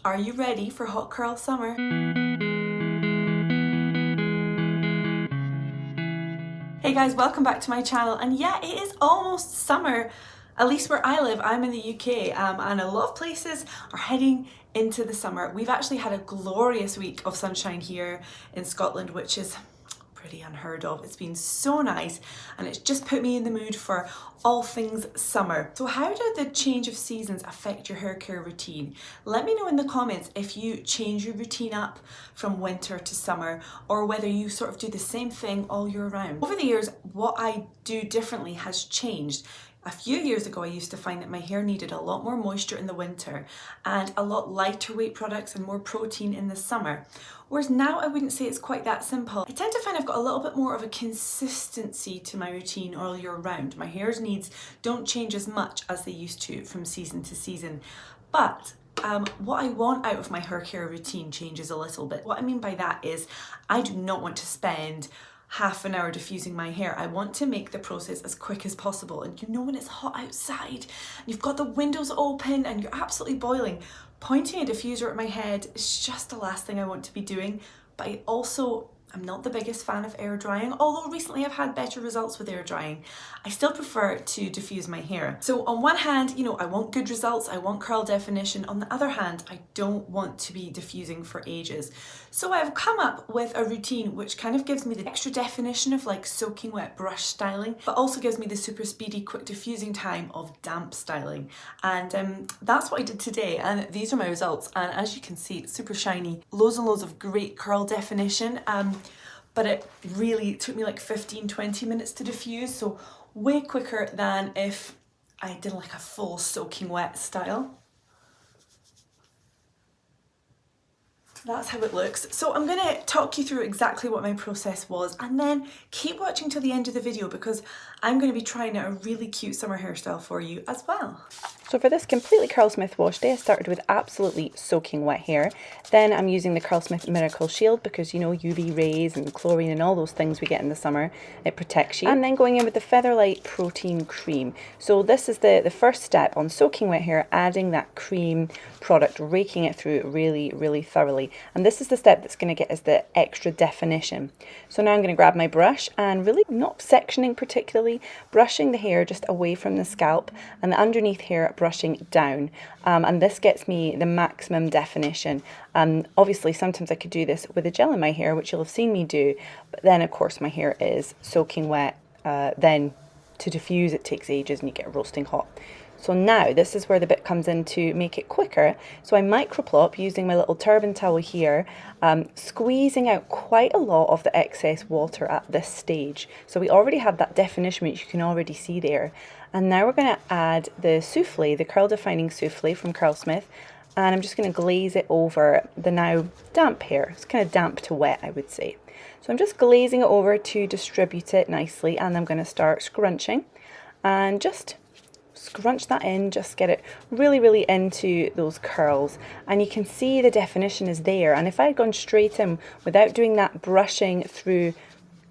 Are you ready for hot curl summer? Hey guys, welcome back to my channel. And yeah, it is almost summer, at least where I live. I'm in the UK, and a lot of places are heading into the summer. We've actually had a glorious week of sunshine here in Scotland, which is pretty unheard of. It's been so nice, and it's just put me in the mood for all things summer. So how did the change of seasons affect your hair care routine? Let me know in the comments if you change your routine up from winter to summer, or whether you sort of do the same thing all year round. Over the years, what I do differently has changed. A few years ago, I used to find that my hair needed a lot more moisture in the winter and a lot lighter weight products and more protein in the summer. Whereas now I wouldn't say it's quite that simple. I tend to find I've got a little bit more of a consistency to my routine all year round. My hair's needs don't change as much as they used to from season to season. But what I want out of my hair care routine changes a little bit. What I mean by that is I do not want to spend half an hour diffusing my hair. I want to make the process as quick as possible. And you know, when it's hot outside and you've got the windows open and you're absolutely boiling, pointing a diffuser at my head is just the last thing I want to be doing. But I'm not the biggest fan of air drying, although recently I've had better results with air drying. I still prefer to diffuse my hair. So on one hand, you know, I want good results, I want curl definition. On the other hand, I don't want to be diffusing for ages. So I've come up with a routine which kind of gives me the extra definition of like soaking wet brush styling, but also gives me the super speedy, quick diffusing time of damp styling. And that's what I did today, and these are my results. And as you can see, it's super shiny, loads and loads of great curl definition. But it really took me like 15-20 minutes to diffuse, so way quicker than if I did like a full soaking wet style. That's how it looks. So I'm going to talk you through exactly what my process was, and then keep watching till the end of the video because I'm going to be trying out a really cute summer hairstyle for you as well. So for this completely Curlsmith wash day, I started with absolutely soaking wet hair. Then I'm using the Curlsmith Miracle Shield because, you know, UV rays and chlorine and all those things we get in the summer, it protects you. And then going in with the Featherlight Protein Cream. So this is the first step on soaking wet hair, adding that cream product, raking it through really, really thoroughly. And this is the step that's going to get us the extra definition. So now I'm going to grab my brush and really not sectioning particularly, brushing the hair just away from the scalp and the underneath hair brushing down, and this gets me the maximum definition. Obviously sometimes I could do this with a gel in my hair, which you'll have seen me do, but then of course my hair is soaking wet, then to diffuse it takes ages and you get roasting hot. So now this is where the bit comes in to make it quicker. So I microplop using my little turban towel here, squeezing out quite a lot of the excess water at this stage. So we already have that definition, which you can already see there. And now we're going to add the souffle, the curl defining souffle from Curlsmith. And I'm just going to glaze it over the now damp hair. It's kind of damp to wet, I would say. So I'm just glazing it over to distribute it nicely. And I'm going to start scrunching and just scrunch that in, just get it really, really into those curls, and you can see the definition is there. And if I had gone straight in without doing that brushing through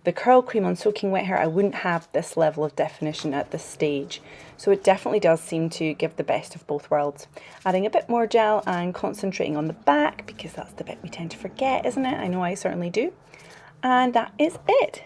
the curl cream on soaking wet hair, I wouldn't have this level of definition at this stage. So it definitely does seem to give the best of both worlds. Adding a bit more gel and concentrating on the back because that's the bit we tend to forget, isn't it? I know I certainly do. And that is it.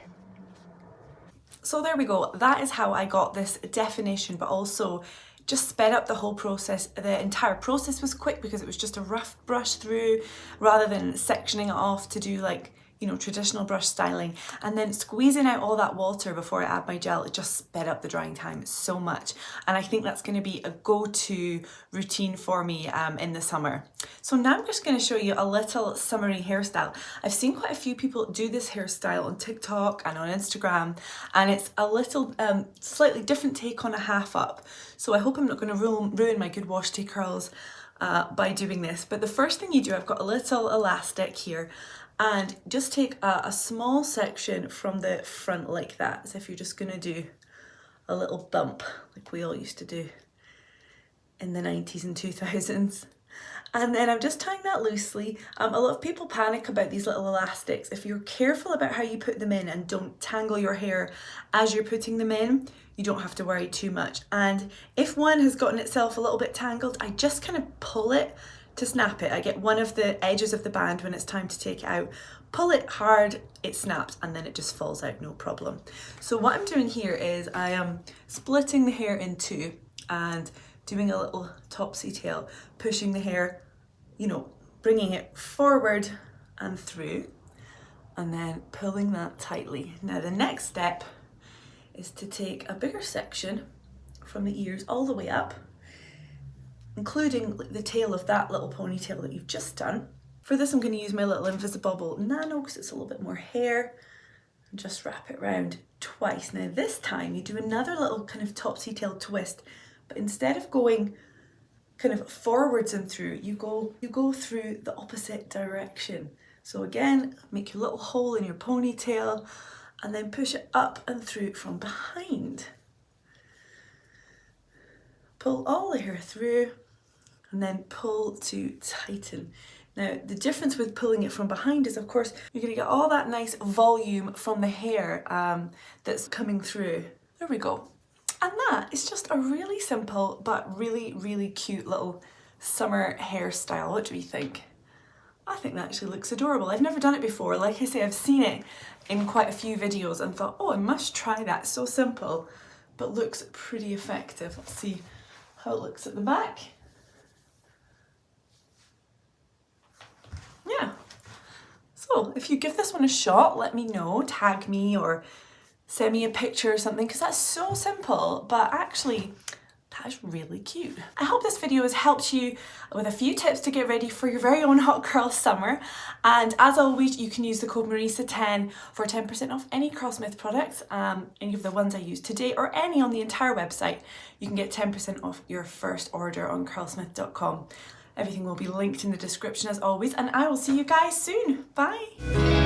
So there we go, that is how I got this definition, but also just sped up the whole process. The entire process was quick because it was just a rough brush through rather than sectioning it off to do like, you know, traditional brush styling, and then squeezing out all that water before I add my gel. It just sped up the drying time so much, and I think that's going to be a go-to routine for me in the summer. So now I'm just going to show you a little summery hairstyle. I've seen quite a few people do this hairstyle on TikTok and on Instagram, and it's a little slightly different take on a half up. So I hope I'm not going to ruin my good wash day curls by doing this. But the first thing you do, I've got a little elastic here, and just take a small section from the front like that, as if you're just going to do a little bump like we all used to do in the 90s and 2000s. And then I'm just tying that loosely. A lot of people panic about these little elastics. If you're careful about how you put them in and don't tangle your hair as you're putting them in, you don't have to worry too much. And if one has gotten itself a little bit tangled, I just kind of pull it to snap it. I get one of the edges of the band when it's time to take it out, pull it hard, it snaps, and then it just falls out, no problem. So what I'm doing here is I am splitting the hair in two and doing a little topsy tail, pushing the hair, you know, bringing it forward and through, and then pulling that tightly. Now the next step is to take a bigger section from the ears all the way up, including the tail of that little ponytail that you've just done. For this I'm going to use my little Invisibobble Nano because it's a little bit more hair, and just wrap it round twice. Now this time you do another little kind of topsy tail twist, but instead of going kind of forwards and through, you go through the opposite direction. So again, make your little hole in your ponytail and then push it up and through from behind. Pull all the hair through and then pull to tighten. Now the difference with pulling it from behind is, of course, you're going to get all that nice volume from the hair that's coming through. There we go. And that is just a really simple but really, really cute little summer hairstyle. What do we think? I think that actually looks adorable. I've never done it before. Like I say, I've seen it in quite a few videos and thought, oh, I must try that. It's so simple, but looks pretty effective. Let's see how it looks at the back. Yeah. So if you give this one a shot, let me know, tag me or send me a picture or something, because that's so simple, but actually that is really cute. I hope this video has helped you with a few tips to get ready for your very own hot curl summer. And as always, you can use the code Marisa10 for 10% off any Curlsmith products, any of the ones I used today or any on the entire website. You can get 10% off your first order on curlsmith.com. Everything will be linked in the description as always, and I will see you guys soon. Bye.